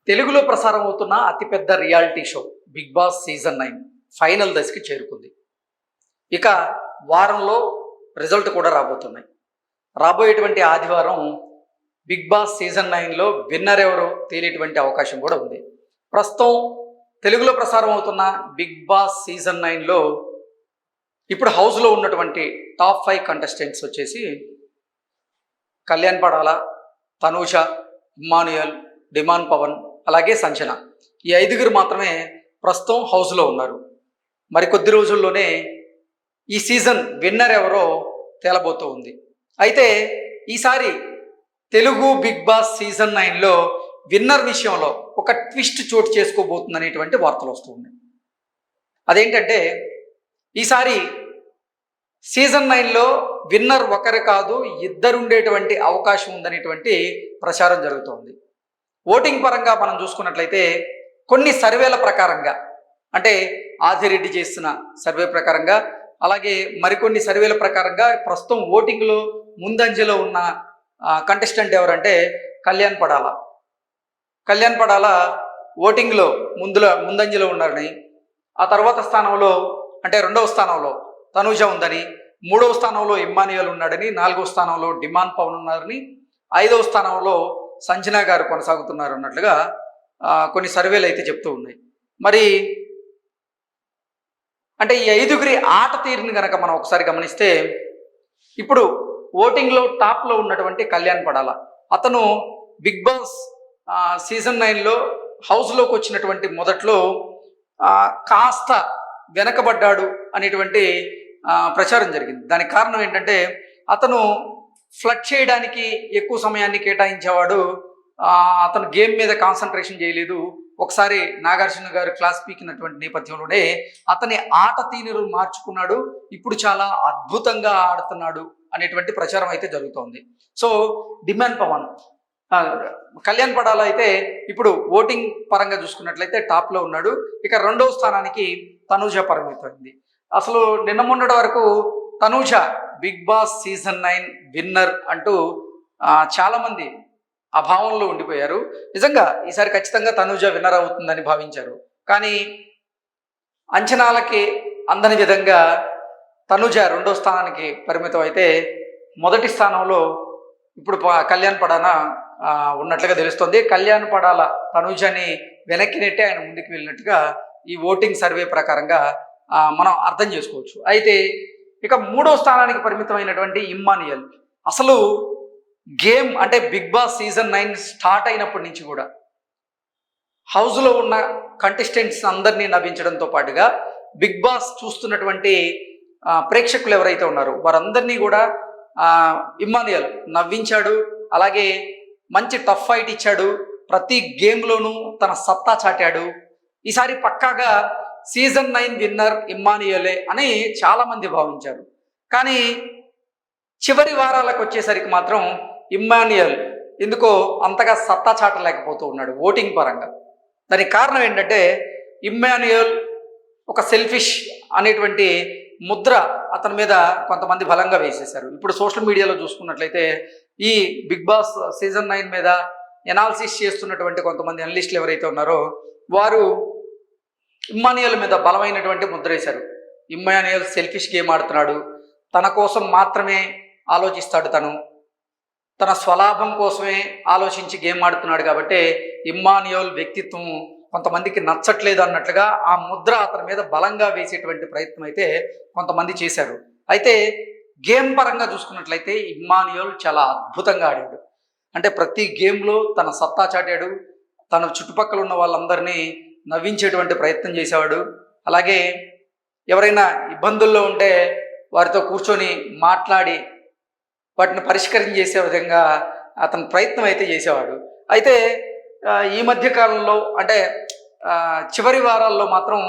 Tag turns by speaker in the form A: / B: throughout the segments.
A: తెలుగులో ప్రసారం అవుతున్న అతిపెద్ద reality show Bigg Boss season 9 final దశకి చేరుకుంది. ఇక వారంలో రిజల్ట్ కూడా రాబోతున్నాయి. రాబోయేటువంటి ఆదివారం బిగ్ బాస్ సీజన్ 9లో విన్నర్ ఎవరో తేలేటువంటి అవకాశం కూడా ఉంది. ప్రస్తుతం తెలుగులో ప్రసారం అవుతున్న బిగ్ బాస్ సీజన్ 9లో ఇప్పుడు హౌస్లో ఉన్నటువంటి టాప్ 5 కంటెస్టెంట్స్ వచ్చేసి కళ్యాణ్ పడాల, తనూష, ఇమ్మాన్యుయల్, డిమాండ్ పవన్, అలాగే సంచన. ఈ 5గురు మాత్రమే ప్రస్తుతం హౌస్లో ఉన్నారు. మరికొద్ది రోజుల్లోనే ఈ సీజన్ విన్నర్ ఎవరో తేలబోతూ ఉంది. అయితే ఈసారి తెలుగు బిగ్ బాస్ సీజన్ 9లో విన్నర్ విషయంలో ఒక ట్విస్ట్ చోటు చేసుకోబోతుంది అనేటువంటి వార్తలు వస్తూ ఉన్నాయి. అదేంటంటే ఈసారి సీజన్ 9లో విన్నర్ ఒకరు కాదు, ఇద్దరు ఉండేటువంటి అవకాశం ఉందనేటువంటి ప్రచారం జరుగుతోంది. ఓటింగ్ పరంగా మనం చూసుకున్నట్లయితే కొన్ని సర్వేల ప్రకారంగా, అంటే ఆదిరెడ్డి చేస్తున్న సర్వే ప్రకారంగా, అలాగే మరికొన్ని సర్వేల ప్రకారంగా ప్రస్తుతం ఓటింగ్లో ముందంజలో ఉన్న కంటెస్టెంట్ ఎవరంటే కళ్యాణ్ పడాల ఓటింగ్లో ముందంజలో ఉన్నారని, ఆ తర్వాత స్థానంలో అంటే 2వ స్థానంలో తనూజ ఉందని, 3వ స్థానంలో ఇమ్మాన్యుయల్ ఉన్నాడని, 4వ స్థానంలో డిమాండ్ పవన్ ఉన్నారని, 5వ స్థానంలో సంజన గారు కొనసాగుతున్నారు అన్నట్లుగా కొన్ని సర్వేలు అయితే చెప్తూ ఉన్నాయి. మరి అంటే ఈ 5గురి ఆట తీరుని కనుక మనం ఒకసారి గమనిస్తే, ఇప్పుడు ఓటింగ్లో టాప్లో ఉన్నటువంటి కళ్యాణ్ పడాల, అతను బిగ్ బాస్ సీజన్ 9లో హౌస్లోకి వచ్చినటువంటి మొదట్లో కాస్త వెనకబడ్డాడు అనేటువంటి ప్రచారం జరిగింది. దానికి కారణం ఏంటంటే అతను ఫ్లడ్ చేయడానికి ఎక్కువ సమయాన్ని కేటాయించేవాడు, అతను గేమ్ మీద కాన్సన్ట్రేషన్ చేయలేదు. ఒకసారి నాగార్జున గారు క్లాస్ పీకినటువంటి నేపథ్యంలోనే అతని ఆట తీరును మార్చుకున్నాడు, ఇప్పుడు చాలా అద్భుతంగా ఆడుతున్నాడు అనేటువంటి ప్రచారం అయితే జరుగుతోంది. సో డిమాండ్ పవన్, కళ్యాణ్ పడాల అయితే ఇప్పుడు ఓటింగ్ పరంగా చూసుకున్నట్లయితే టాప్లో ఉన్నాడు. ఇక 2వ స్థానానికి తనూజ పరిమితమైంది. అసలు నిన్న మొన్నటి వరకు Tanuja Bigg Boss season 9 winner అంటూ చాలామంది అభావంలో ఉండిపోయారు. నిజంగా ఈసారి ఖచ్చితంగా తనూజ విన్నర్ అవుతుందని భావించారు. కానీ అంచనాలకి అందని విధంగా తనూజ 2వ స్థానానికి పరిమితం అయితే, మొదటి స్థానంలో ఇప్పుడు కళ్యాణ్ పడాల ఉన్నట్లుగా తెలుస్తుంది. కళ్యాణ్ పడాల తనూజని వెనక్కి నెట్టి ఆయన ముందుకు వెళ్ళినట్టుగా ఈ ఓటింగ్ సర్వే ప్రకారంగా మనం అర్థం చేసుకోవచ్చు. అయితే ఇక 3వ స్థానానికి పరిమితమైనటువంటి ఇమ్మాన్యుయల్, అసలు గేమ్ అంటే బిగ్ బాస్ సీజన్ 9 స్టార్ట్ అయినప్పటి నుంచి కూడా హౌస్లో ఉన్న కంటెస్టెంట్స్ అందరినీ నవ్వించడంతో పాటుగా బిగ్ బాస్ చూస్తున్నటువంటి ప్రేక్షకులు ఎవరైతే ఉన్నారో వారందరినీ కూడా ఇమ్మాన్యుయల్ నవ్వించాడు. అలాగే మంచి టఫ్ ఫైట్ ఇచ్చాడు, ప్రతి గేమ్లోనూ తన సత్తా చాటాడు. ఈసారి పక్కాగా సీజన్ 9 విన్నర్ ఇమ్మాన్యుయలే అని చాలామంది భావించారు. కానీ చివరి వారాలకు వచ్చేసరికి మాత్రం ఇమ్మాన్యుయల్ ఎందుకో అంతగా సత్తా చాటలేకపోతూ ఉన్నాడు ఓటింగ్ పరంగా. దానికి కారణం ఏంటంటే ఇమ్మాన్యుయల్ ఒక సెల్ఫిష్ అనేటువంటి ముద్ర అతని మీద కొంతమంది బలంగా వేసేశారు. ఇప్పుడు సోషల్ మీడియాలో చూసుకున్నట్లయితే ఈ బిగ్ బాస్ సీజన్ 9 మీద ఎనాలిసిస్ చేస్తున్నటువంటి కొంతమంది అనలిస్టులు ఎవరైతే ఉన్నారో వారు ఇమ్మాన్యుయల్ మీద బలమైనటువంటి ముద్ర వేశారు. ఇమ్మాన్యుయల్ సెల్ఫిష్ గేమ్ ఆడుతున్నాడు, తన కోసం మాత్రమే ఆలోచిస్తాడు, తన స్వలాభం కోసమే ఆలోచించి గేమ్ ఆడుతున్నాడు కాబట్టి ఇమ్మాన్యుయల్ వ్యక్తిత్వం కొంతమందికి నచ్చట్లేదు అన్నట్లుగా ఆ ముద్ర అతని మీద బలంగా వేసేటువంటి ప్రయత్నం అయితే కొంతమంది చేశారు. అయితే గేమ్ పరంగా చూసుకున్నట్లయితే ఇమ్మాన్యుయల్ చాలా అద్భుతంగా ఆడాడు. అంటే ప్రతి గేమ్లో తన సత్తా చాటాడు, తన చుట్టుపక్కల ఉన్న వాళ్ళందరినీ నవ్వించేటువంటి ప్రయత్నం చేసేవాడు. అలాగే ఎవరైనా ఇబ్బందుల్లో ఉంటే వారితో కూర్చొని మాట్లాడి వాటిని పరిష్కరించేసే విధంగా అతను ప్రయత్నం అయితే చేసేవాడు. అయితే ఈ మధ్య కాలంలో అంటే చివరి వారాల్లో మాత్రం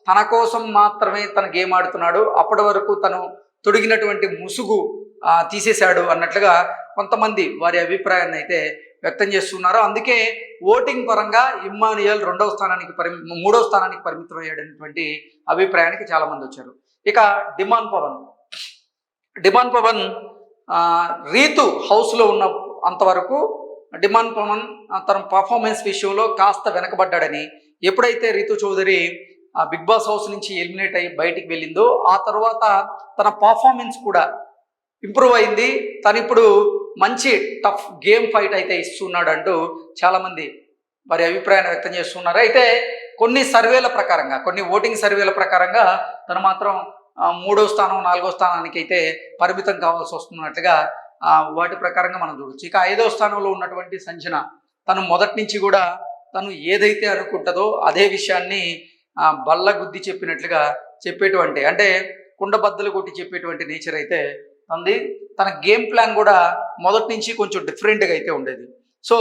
A: తన కోసం మాత్రమే తన గేమ్ ఆడుతున్నాడు, అప్పటి వరకు తను తొడిగినటువంటి ముసుగు తీసేశాడు అన్నట్లుగా కొంతమంది వారి అభిప్రాయాన్ని అయితే వ్యక్తం చేస్తున్నారు. అందుకే ఓటింగ్ పరంగా ఇమ్మాన్యుయల్ 3వ స్థానానికి పరిమితమయ్యాడనేటువంటి అభిప్రాయానికి చాలామంది వచ్చారు. ఇక డిమాండ్ పవన్ రీతు హౌస్లో ఉన్న అంతవరకు డిమాండ్ పవన్ తన పర్ఫార్మెన్స్ విషయంలో కాస్త వెనకబడ్డాడని, ఎప్పుడైతే Ritu Chaudhary Bigg Boss house నుంచి ఎలిమినేట్ అయ్యి బయటికి వెళ్ళిందో ఆ తర్వాత తన పర్ఫార్మెన్స్ కూడా ఇంప్రూవ్ అయింది. తను ఇప్పుడు మంచి టఫ్ గేమ్ ఫైట్ అయితే ఇస్తున్నాడు అంటూ చాలామంది వారి అభిప్రాయాన్ని వ్యక్తం చేస్తున్నారు. అయితే కొన్ని సర్వేల ప్రకారంగా, కొన్ని ఓటింగ్ సర్వేల ప్రకారంగా తను మాత్రం 3వ స్థానం 4వ స్థానానికి అయితే పరిమితం కావాల్సి వస్తున్నట్లుగా వాటి ప్రకారంగా మనం చూడొచ్చు. ఇక 5వ స్థానంలో ఉన్నటువంటి సంజన, తను మొదటి నుంచి కూడా తను ఏదైతే అనుకుంటుందో అదే విషయాన్ని బల్ల గుద్ది చెప్పినట్లుగా చెప్పేటువంటి, అంటే కుండబద్దలు కొట్టి చెప్పేటువంటి నేచర్ అయితే ఉంది. తన గేమ్ ప్లాన్ కూడా మొదటి నుంచి కొంచెం డిఫరెంట్గా అయితే ఉండేది. సో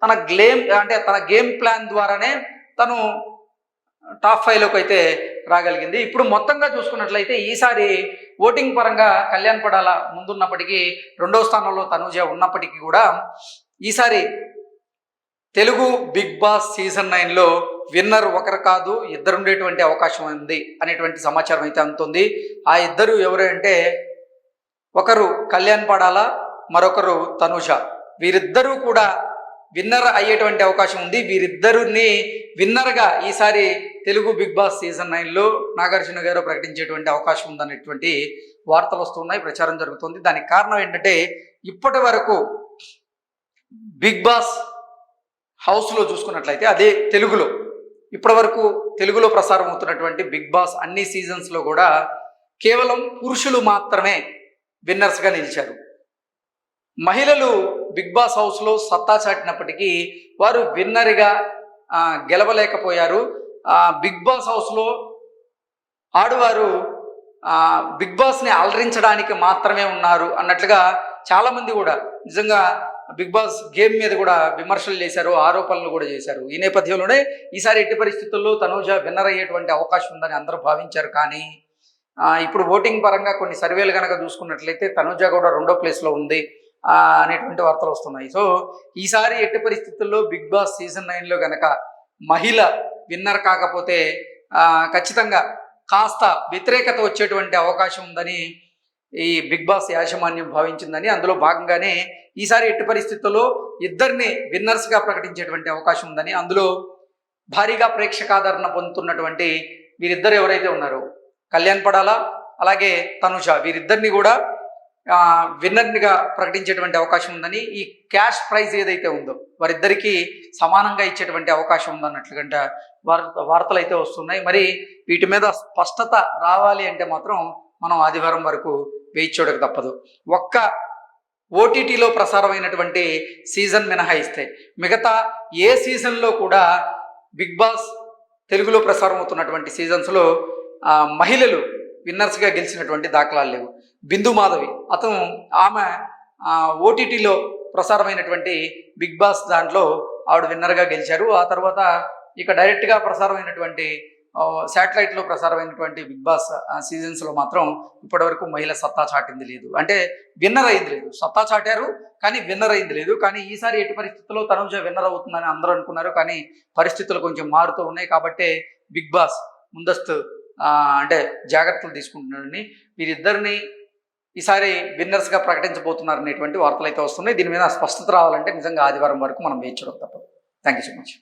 A: తన గేమ్ ప్లాన్ ద్వారానే తను టాప్ 5లోకి అయితే రాగలిగింది. ఇప్పుడు మొత్తంగా చూసుకున్నట్లయితే ఈసారి ఓటింగ్ పరంగా కళ్యాణ్ పడాల ముందున్నప్పటికీ, 2వ స్థానంలో తనూజ ఉన్నప్పటికీ కూడా ఈసారి తెలుగు బిగ్ బాస్ సీజన్ 9లో విన్నర్ ఒకరు కాదు, ఇద్దరు ఉండేటువంటి అవకాశం ఉంది అనేటువంటి సమాచారం అయితే అందుతుంది. ఆ ఇద్దరు ఎవరు అంటే, ఒకరు కళ్యాణ్ పడాల, మరొకరు తనూజ. వీరిద్దరూ కూడా విన్నర్ అయ్యేటువంటి అవకాశం ఉంది. వీరిద్దరిని విన్నర్గా ఈసారి తెలుగు బిగ్ బాస్ సీజన్ 9లో నాగార్జున గారు ప్రకటించేటువంటి అవకాశం ఉందనేటువంటి వార్తలు వస్తున్నాయి, ప్రచారం జరుగుతుంది. దానికి కారణం ఏంటంటే, ఇప్పటి వరకు బిగ్ బాస్ హౌస్లో చూసుకున్నట్లయితే, అదే తెలుగులో ఇప్పటి వరకు తెలుగులో ప్రసారం అవుతున్నటువంటి బిగ్ బాస్ అన్ని సీజన్స్లో కూడా కేవలం పురుషులు మాత్రమే విన్నర్స్గా నిలిచారు. మహిళలు బిగ్ బాస్ హౌస్లో సత్తా చాటినప్పటికీ వారు విన్నర్గా గెలవలేకపోయారు. బిగ్ బాస్ హౌస్లో ఆడవారు బిగ్ బాస్ని అలరించడానికి మాత్రమే ఉన్నారు అన్నట్లుగా చాలామంది కూడా నిజంగా బిగ్ బాస్ గేమ్ మీద కూడా విమర్శలు చేశారు, ఆరోపణలు కూడా చేశారు. ఈ నేపథ్యంలోనే ఈసారి ఎట్టి పరిస్థితుల్లో తనూజ విన్నర్ అయ్యేటువంటి అవకాశం ఉందని అందరూ భావించారు. కానీ ఇప్పుడు ఓటింగ్ పరంగా కొన్ని సర్వేలు కనుక చూసుకున్నట్లయితే తనూజ కూడా 2వ ప్లేస్లో ఉంది అనేటువంటి వార్తలు వస్తున్నాయి. సో ఈసారి ఎట్టి పరిస్థితుల్లో బిగ్ బాస్ సీజన్ 9లో కనుక మహిళ విన్నర్ కాకపోతే ఖచ్చితంగా కాస్త వ్యతిరేకత వచ్చేటువంటి అవకాశం ఉందని ఈ బిగ్ బాస్ యాజమాన్యం భావించిందని, అందులో భాగంగానే ఈసారి ఎట్టి పరిస్థితుల్లో ఇద్దరిని విన్నర్స్గా ప్రకటించేటువంటి అవకాశం ఉందని, అందులో భారీగా ప్రేక్షకాదరణ పొందుతున్నటువంటి వీరిద్దరు ఎవరైతే ఉన్నారో కళ్యాణ్ పడాల అలాగే తనుజ, వీరిద్దరిని కూడా విన్నర్నిగా ప్రకటించేటువంటి అవకాశం ఉందని, ఈ క్యాష్ ప్రైజ్ ఏదైతే ఉందో వారిద్దరికీ సమానంగా ఇచ్చేటువంటి అవకాశం ఉందన్నట్లుగా వార్తలు అయితే వస్తున్నాయి. మరి వీటి మీద స్పష్టత రావాలి అంటే మాత్రం మనం ఆదివారం వరకు వేచి చూడక తప్పదు. ఒక్క ఓటీటీలో ప్రసారమైనటువంటి సీజన్ మినహాయిస్తే మిగతా ఏ సీజన్లో కూడా బిగ్ బాస్ తెలుగులో ప్రసారం అవుతున్నటువంటి సీజన్స్లో మహిళలు విన్నర్స్గా గెలిచినటువంటి దాఖలాలు లేవు. బిందు మాధవి ఆమె ఓటీటీలో ప్రసారమైనటువంటి బిగ్ బాస్ దాంట్లో ఆవిడ విన్నర్గా గెలిచారు. ఆ తర్వాత ఇక డైరెక్ట్గా ప్రసారమైనటువంటి శాటిలైట్లో ప్రసారమైనటువంటి బిగ్ బాస్ సీజన్స్లో మాత్రం ఇప్పటివరకు మహిళ సత్తా చాటింది లేదు, అంటే విన్నర్ అయింది లేదు. సత్తా చాటారు కానీ విన్నర్ అయింది లేదు. కానీ ఈసారి ఎట్టి పరిస్థితుల్లో తనూజ విన్నర్ అవుతుందని అందరూ అనుకున్నారు. కానీ పరిస్థితులు కొంచెం మారుతూ ఉన్నాయి కాబట్టి బిగ్ బాస్ ముందస్తు అంటే జాగ్రత్తలు తీసుకుంటున్నారని, వీరిద్దరిని ఈసారి విన్నర్స్గా ప్రకటించబోతున్నారు అనేటువంటి వార్తలు అయితే వస్తున్నాయి. దీని మీద స్పష్టత రావాలంటే నిజంగా ఆదివారం వరకు మనం వేచి చూడక తప్పదు. Thank you so much.